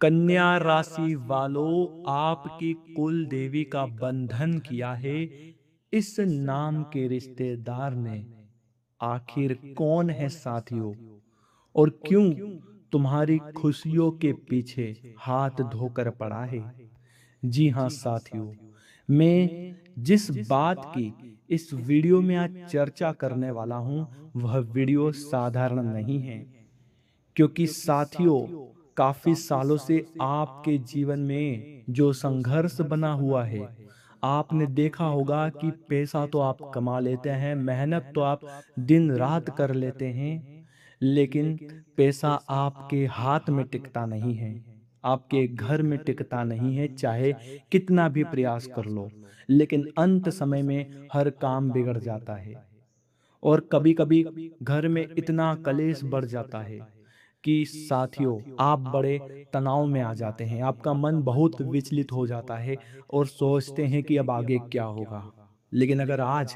कन्या राशि वालों, आपकी कुल देवी का बंधन किया है इस नाम के रिश्तेदार ने। आखिर कौन है साथियों, और क्यों तुम्हारी खुशियों के पीछे हाथ धोकर पड़ा है? जी हाँ साथियों, मैं जिस बात की इस वीडियो में आज चर्चा करने वाला हूँ वह वीडियो साधारण नहीं है। क्योंकि साथियों, काफी सालों से आपके जीवन में जो संघर्ष बना हुआ है, आपने देखा होगा कि पैसा तो आप कमा लेते हैं, मेहनत तो आप दिन रात कर लेते हैं, लेकिन पैसा आपके हाथ में टिकता नहीं है, आपके घर में टिकता नहीं है, चाहे कितना भी प्रयास कर लो। लेकिन अंत समय में हर काम बिगड़ जाता है, और कभी-कभी घर में इतना कलेश बढ़ जाता है कि साथियों, आप बड़े तनाव में आ जाते हैं, आपका मन बहुत विचलित हो जाता है और सोचते हैं कि अब आगे क्या होगा। लेकिन अगर आज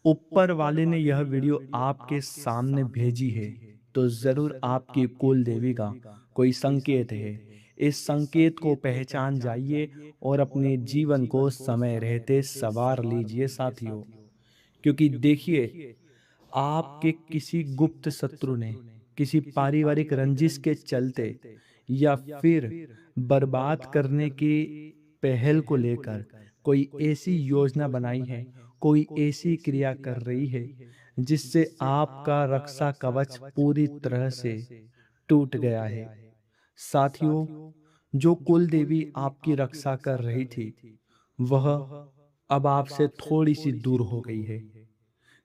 ऊपर वाले ने यह वीडियो आपके सामने भेजी है, तो ज़रूर आपकी कुल देवी का कोई संकेत है। इस संकेत को पहचान जाइए और अपने जीवन को समय रहते सँवार लीजिए साथियों। क्योंकि देखिए, आपके किसी गुप्त शत्रु ने किसी पारिवारिक रंजिश के चलते या फिर बर्बाद करने की पहल को लेकर कोई ऐसी योजना बनाई है, कोई ऐसी क्रिया कर रही है जिससे आपका रक्षा कवच पूरी तरह से टूट गया है। साथियों, जो कुल देवी आपकी रक्षा कर रही थी, वह अब आपसे थोड़ी सी दूर हो गई है।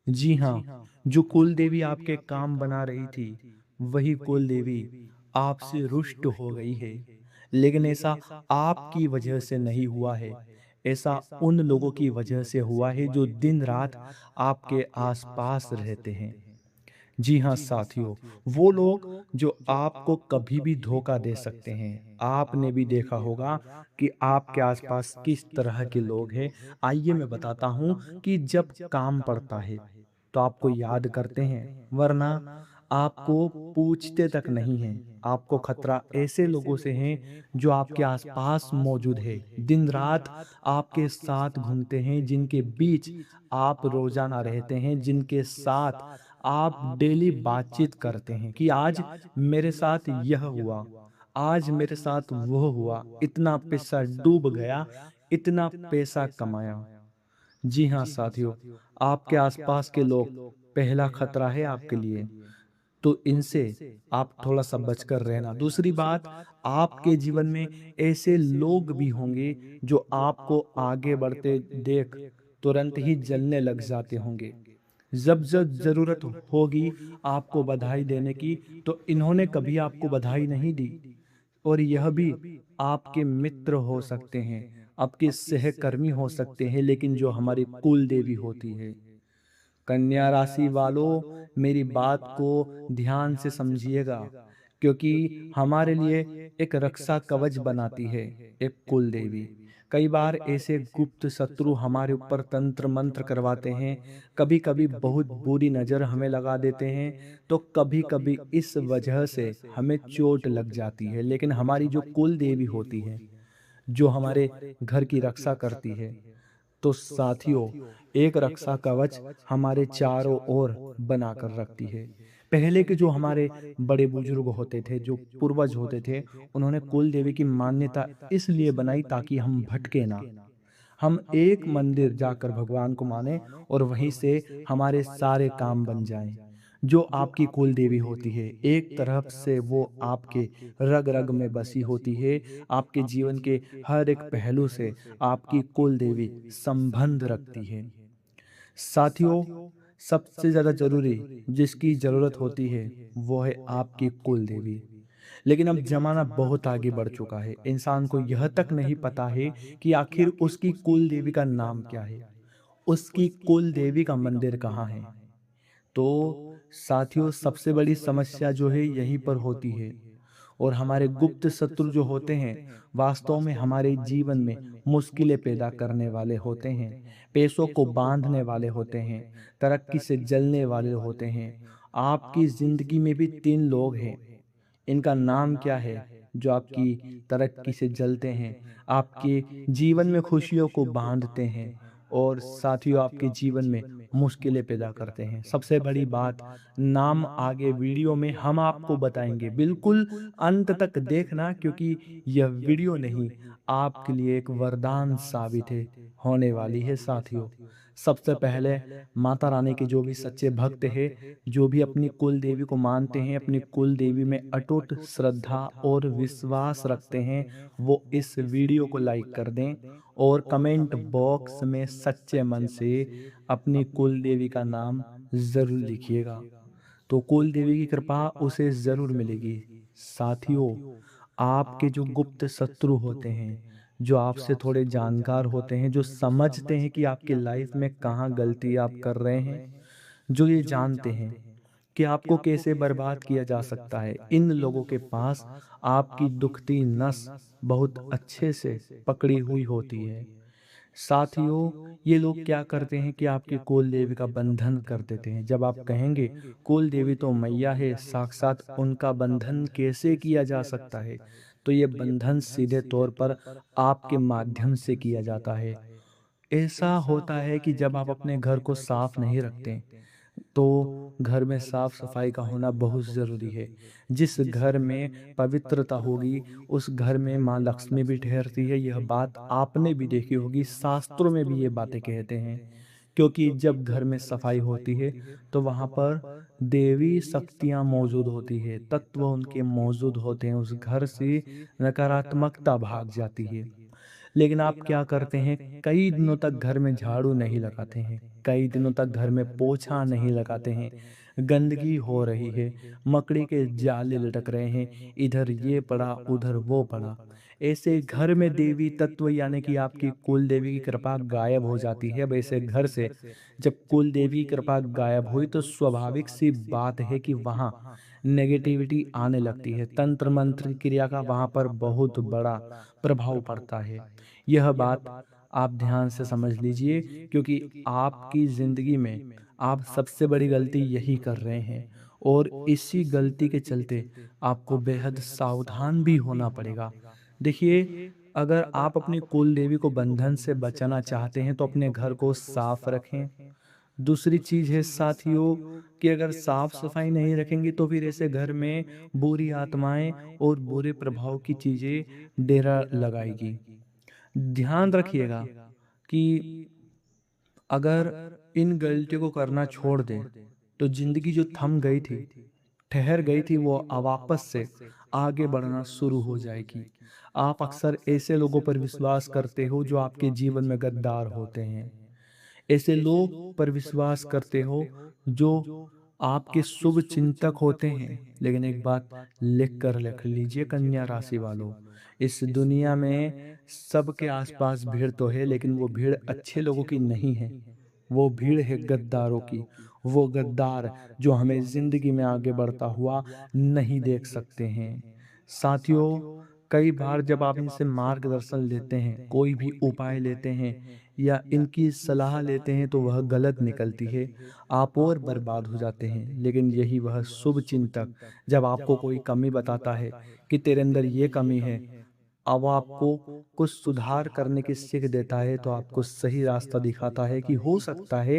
जी हाँ, जो कुल देवी आपके काम बना रही थी, वही कुल देवी आपसे रुष्ट हो गई है। लेकिन ऐसा आपकी वजह से नहीं हुआ है, ऐसा उन लोगों की वजह से हुआ है जो दिन-रात आपके आस-पास रहते हैं। जी हाँ साथियों, वो लोग जो आपको कभी भी धोखा दे सकते हैं। आपने भी देखा होगा कि आपके आस-पास किस तरह के लोग हैं। आइए मैं बताता हूँ कि जब काम पड़ता है, तो आपको याद करते हैं, वरना आपको पूछते तक नहीं हैं। आपको खतरा ऐसे लोगों से है जो आपके आस-पास मौजूद है, दिन-रात आपके साथ घूमते हैं, जिनके बीच आप रोज़ाना रहते हैं, जिनके साथ आप डेली बातचीत करते हैं कि आज मेरे साथ यह हुआ, आज मेरे साथ वो हुआ, इतना पैसा डूब गया, इतना पैसा कमाया। जी हाँ साथियों, आपके आसपास के लोग पहला खतरा है आपके लिए, तो इनसे आप थोड़ा-सा बचकर रहना। दूसरी बात, आपके जीवन में ऐसे लोग भी होंगे जो आपको आगे बढ़ते देख तुरंत ही जलने लग जाते होंगे। जब-जब ज़रूरत होगी आपको बधाई देने की, तो इन्होंने कभी आपको बधाई नहीं दी। और यह भी आपके मित्र हो सकते हैं, आपके सहकर्मी हो सकते हैं, लेकिन जो हमारी कुल देवी होती है। कन्या राशि वालों, मेरी बात को ध्यान से समझिएगा, क्योंकि हमारे लिए एक रक्षा कवच बनाती है एक कुल देवी। कई बार ऐसे गुप्त शत्रु हमारे ऊपर तंत्र मंत्र करवाते हैं, कभी कभी बहुत बुरी नज़र हमें लगा देते हैं, तो कभी कभी इस वजह से हमें चोट लग जाती है। लेकिन हमारी जो कुल देवी होती है, जो हमारे घर की रक्षा करती है, तो साथियों, एक रक्षा कवच हमारे चारों ओर बनाकर रखती है। पहले के जो हमारे बड़े बुजुर्ग होते थे, जो पूर्वज होते थे, उन्होंने कुल देवी की मान्यता इसलिए बनाई ताकि हम भटके ना। हम एक मंदिर जाकर भगवान को माने और वहीं से हमारे सारे काम बन जाएं। जो आपकी कुल देवी होती है, एक तरफ से वो आपके रग रग में बसी होती है, आपके जीवन के हर एक पहलू से आपकी कुल देवी संबंध रखती है। साथियों, सबसे ज़्यादा ज़रूरी जिसकी ज़रूरत होती है, वो है आपकी कुल देवी। लेकिन अब ज़माना बहुत आगे बढ़ चुका है, इंसान को यह तक नहीं पता है कि आखिर उसकी कुल देवी का नाम क्या है, उसकी कुल देवी का मंदिर कहाँ है। तो साथियों, सबसे बड़ी समस्या जो है यहीं पर होती है। और हमारे गुप्त शत्रु जो होते हैं, वास्तव में हमारे जीवन में मुश्किलें पैदा करने वाले होते हैं, पैसों को बांधने वाले होते हैं, तरक्की से जलने वाले होते हैं। आपकी ज़िंदगी में भी 3 लोग हैं, इनका नाम क्या है? जो आपकी तरक्की से जलते हैं, आपके जीवन में खुशियों को बाँधते हैं और साथियों आपके जीवन में मुश्किलें पैदा करते हैं। सबसे बड़ी बात, नाम आगे वीडियो में हम आपको बताएँगे। बिल्कुल अंत तक देखना, क्योंकि यह वीडियो नहीं, आपके लिए एक वरदान साबित है होने वाली है साथियों। सबसे पहले माता रानी के जो भी सच्चे भक्त हैं, जो भी अपनी कुल देवी को मानते हैं, अपनी कुल देवी में अटूट श्रद्धा और विश्वास रखते हैं, वो इस वीडियो को लाइक कर दें और कमेंट बॉक्स में सच्चे मन से अपनी कुल देवी का नाम ज़रूर लिखिएगा। तो कुल देवी की कृपा उसे ज़रूर मिलेगी। साथियों, आपके जो गुप्त शत्रु होते हैं, जो आपसे थोड़े जानकार होते हैं, जो समझते हैं कि आपकी लाइफ में कहाँ गलती आप कर रहे हैं, जो ये जानते हैं कि आपको कैसे बर्बाद किया जा सकता है, इन लोगों के पास आपकी दुखती नस बहुत अच्छे से पकड़ी हुई होती है। साथियों, ये लोग क्या करते हैं कि आपकी कुल देवी का बंधन कर देते हैं। जब आप कहेंगे कुल देवी तो मैया है, साक्षात उनका बंधन कैसे किया जा सकता है? तो ये बंधन सीधे तौर पर आपके माध्यम से किया जाता है। ऐसा होता है कि जब आप अपने घर को साफ नहीं रखते, तो घर में साफ सफाई का होना बहुत ज़रूरी है। जिस घर में पवित्रता होगी, उस घर में माँ लक्ष्मी भी ठहरती है। यह बात आपने भी देखी होगी, शास्त्रों में भी ये बातें कहते हैं। क्योंकि जब घर में सफाई होती है, तो वहाँ पर देवी शक्तियाँ मौजूद होती है, तत्व उनके मौजूद होते हैं, उस घर से नकारात्मकता भाग जाती है। लेकिन आप क्या करते हैं, कई दिनों तक घर में झाड़ू नहीं लगाते हैं, कई दिनों तक घर में पोछा नहीं लगाते हैं, गंदगी हो रही है, मकड़ी के जाले लटक रहे हैं, इधर ये पड़ा उधर वो पड़ा। ऐसे घर में देवी तत्व यानी कि आपकी कुल देवी की कृपा गायब हो जाती है। अब ऐसे घर से जब कुल देवी की कृपा गायब हुई, तो स्वाभाविक सी बात है कि वहाँ नेगेटिविटी आने लगती है, तंत्र मंत्र क्रिया का वहाँ पर बहुत बड़ा प्रभाव पड़ता है। यह बात आप ध्यान से समझ लीजिए, क्योंकि आपकी ज़िंदगी में आप सबसे बड़ी गलती यही कर रहे हैं और इसी गलती के चलते आपको बेहद सावधान भी होना पड़ेगा। देखिए, अगर आप अपनी कुल देवी को बंधन से बचाना चाहते हैं, तो अपने घर को साफ रखें। दूसरी चीज़ है साथियों, कि अगर साफ सफाई नहीं रखेंगे, तो फिर ऐसे घर में बुरी आत्माएं और बुरे प्रभाव की चीज़ें डेरा लगाएगी। ध्यान रखिएगा कि अगर इन गलतियों को करना छोड़ दें, तो ज़िंदगी जो थम गई थी, ठहर गई थी, वो वापस से आगे बढ़ना शुरू हो जाएगी। आप अक्सर ऐसे लोगों पर विश्वास करते हो जो आपके जीवन में गद्दार होते हैं। ऐसे लोग पर विश्वास करते हो जो आपके शुभ चिंतक होते हैं। लेकिन एक बात लिख कर रख लीजिए कन्या राशि वालों, इस दुनिया में सबके आसपास भीड़ तो है, लेकिन वो भीड़ अच्छे लोगों की नहीं है, वो भीड़ है गद्दारों की। वो गद्दार जो हमें जिंदगी में आगे बढ़ता हुआ नहीं देख सकते हैं। साथियों, कई बार जब आप इनसे मार्गदर्शन लेते हैं, कोई भी उपाय लेते हैं या इनकी सलाह लेते हैं, तो वह गलत निकलती है, आप और बर्बाद हो जाते हैं। लेकिन यही वह शुभ चिंतक जब आपको कोई कमी बताता है कि तेरे अंदर ये कमी है, अब आपको कुछ सुधार करने की सीख देता है, तो आपको सही रास्ता दिखाता है कि हो सकता है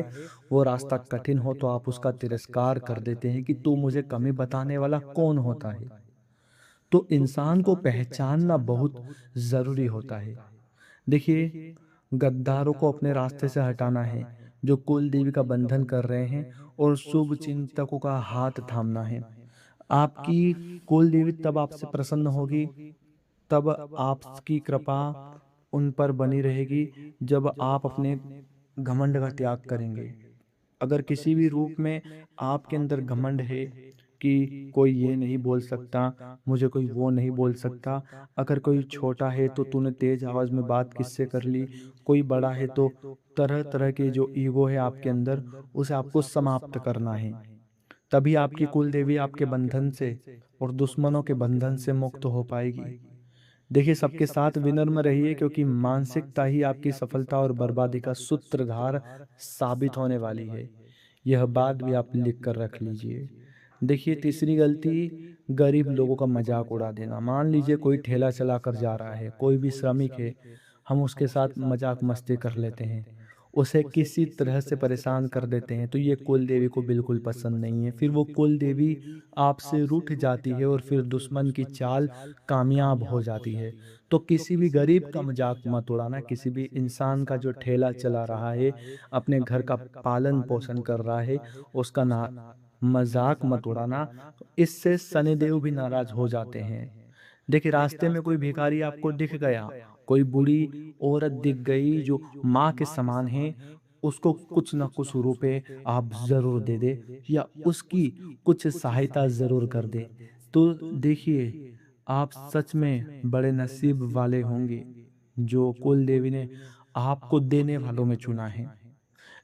वो रास्ता कठिन हो, तो आप उसका तिरस्कार कर देते हैं कि तू मुझे कमी बताने वाला कौन होता है। तो इंसान को पहचानना बहुत ज़रूरी होता है। देखिए, गद्दारों को अपने रास्ते से हटाना है, जो कुल देवी का बंधन कर रहे हैं, और शुभ चिंतकों का हाथ थामना है। आपकी कुल देवी तब आपसे प्रसन्न होगी, तब आपकी कृपा उन पर बनी रहेगी, जब आप अपने घमंड का त्याग करेंगे। अगर किसी भी रूप में आपके अंदर घमंड है कि कोई ये नहीं बोल सकता, मुझे कोई वो नहीं बोल सकता, अगर कोई छोटा है तो तूने तेज आवाज़ में बात किससे कर ली, कोई बड़ा है तो तरह तरह के जो ईगो है आपके अंदर, उसे आपको समाप्त करना है। तभी आपकी कुल देवी आपके बंधन से और दुश्मनों के बंधन से मुक्त हो पाएगी। देखिए, सबके साथ विनम्र रहिए, क्योंकि मानसिकता ही आपकी सफलता और बर्बादी का सूत्रधार साबित होने वाली है। यह बात भी आप लिख कर रख लीजिए। देखिए तीसरी गलती, गरीब लोगों का मजाक उड़ा देना। मान लीजिए कोई ठेला चला कर जा रहा है, कोई भी श्रमिक है, हम उसके साथ मजाक मस्ती कर लेते हैं, उसे किसी तरह से परेशान कर देते हैं, तो ये कुल देवी को बिल्कुल पसंद नहीं है। फिर वो कुल देवी आपसे रूठ जाती है और फिर दुश्मन की चाल कामयाब हो जाती है। तो किसी भी गरीब का मजाक मत उड़ाना, किसी भी इंसान का जो ठेला चला रहा है, अपने घर का पालन पोषण कर रहा है, उसका ना मजाक मत उड़ाना। इससे शनिदेव भी नाराज हो जाते हैं। देखिए रास्ते में कोई भिखारी आपको दिख गया, कोई बूढ़ी औरत दिख गई जो माँ के समान है, उसको कुछ ना कुछ रुपए आप ज़रूर दे दे या उसकी कुछ सहायता ज़रूर कर दे। तो देखिए आप सच में बड़े नसीब वाले होंगे जो कुल देवी ने आपको देने वालों में चुना है।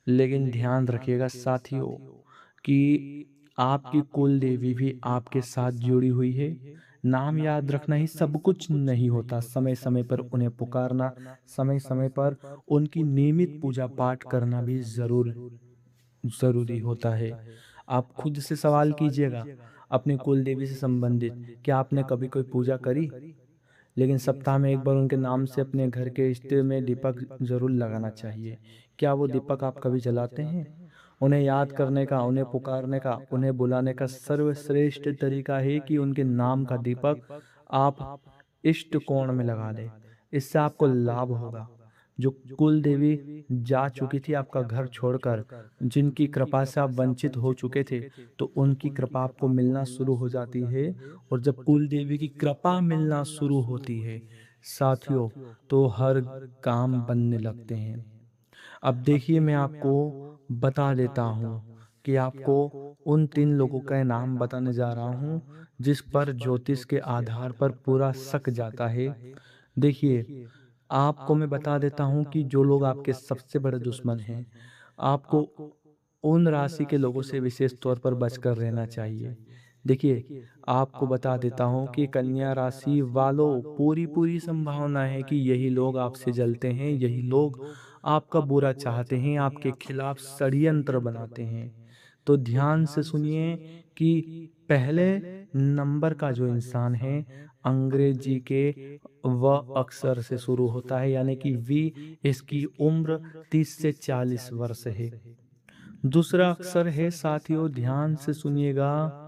लेकिन ध्यान रखिएगा साथियों कि आपकी कुल देवी भी आपके साथ जुड़ी हुई है। नाम याद रखना ही सब कुछ नहीं होता, समय-समय पर उन्हें पुकारना, समय-समय पर उनकी नियमित पूजा पाठ करना भी ज़रूरी होता है। आप खुद से सवाल कीजिएगा अपनी कुल देवी से संबंधित, क्या आपने कभी कोई पूजा करी? लेकिन सप्ताह में एक बार उनके नाम से अपने घर के इष्ट में दीपक ज़रूर लगाना चाहिए। क्या वो दीपक आप कभी जलाते हैं? उन्हें याद करने का, उन्हें पुकारने का, उन्हें बुलाने का सर्वश्रेष्ठ तरीका है कि उनके नाम का दीपक आप इष्ट कोण में लगा दें। इससे आपको लाभ होगा। जो कुल देवी जा चुकी थी आपका घर छोड़कर, जिनकी कृपा से आप वंचित हो चुके थे, तो उनकी कृपा आपको मिलना शुरू हो जाती है। और जब कुल देवी की कृपा मिलना शुरू होती है साथियों, तो हर काम बनने लगते हैं। अब देखिए मैं आपको बता देता हूँ कि आपको उन 3 लोगों का नाम बताने जा रहा हूँ, जिस पर ज्योतिष के आधार पर पूरा शक जाता है। देखिए, आपको मैं बता देता हूँ कि जो लोग आपके सबसे बड़े दुश्मन हैं, आपको उन राशि के लोगों से विशेष तौर पर बचकर रहना चाहिए। देखिए, आपको बता देता हूँ कि कन्या राशि वालों पूरी-पूरी संभावना है कि यही लोग आपसे जलते हैं, यही लोग आपका बुरा चाहते हैं, आपके खिलाफ षड्यंत्र बनाते हैं। तो ध्यान से सुनिए कि पहले नंबर का जो इंसान है, अंग्रेजी के व अक्षर से शुरू होता है, यानी कि वी, इसकी उम्र 30 से 40 वर्ष है। दूसरा अक्षर है साथियों, ध्यान से सुनिएगा,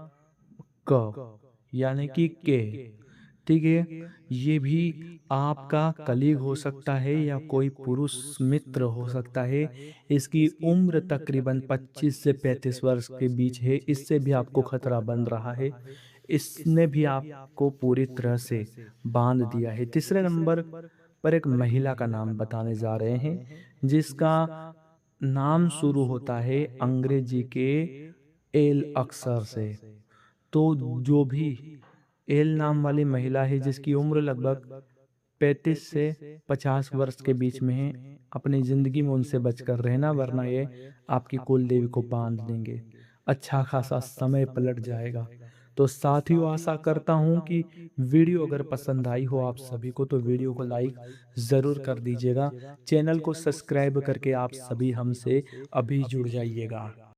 क, यानी कि के। ठीक है, ये भी आपका कलीग हो सकता है या कोई पुरुष मित्र हो सकता है। इसकी उम्र तकरीबन 25 से 35 वर्ष के बीच है। इससे भी आपको खतरा बन रहा है। इसने भी आपको पूरी तरह से बांध दिया है। तीसरे नंबर पर एक महिला का नाम बताने जा रहे हैं, जिसका नाम शुरू होता है अंग्रेजी के एल अक्षर से। तो जो भी एल नाम वाली महिला है जिसकी उम्र लगभग 35 से 50 वर्ष के बीच में है, अपनी ज़िंदगी में उनसे बचकर रहना, वरना ये आपकी कुल देवी को बांध देंगे। अच्छा खासा समय पलट जाएगा। तो साथियों आशा करता हूँ कि वीडियो अगर पसंद आई हो आप सभी को, तो वीडियो को लाइक ज़रूर कर दीजिएगा। चैनल को सब्सक्राइब करके आप सभी हमसे अभी जुड़ जाइएगा।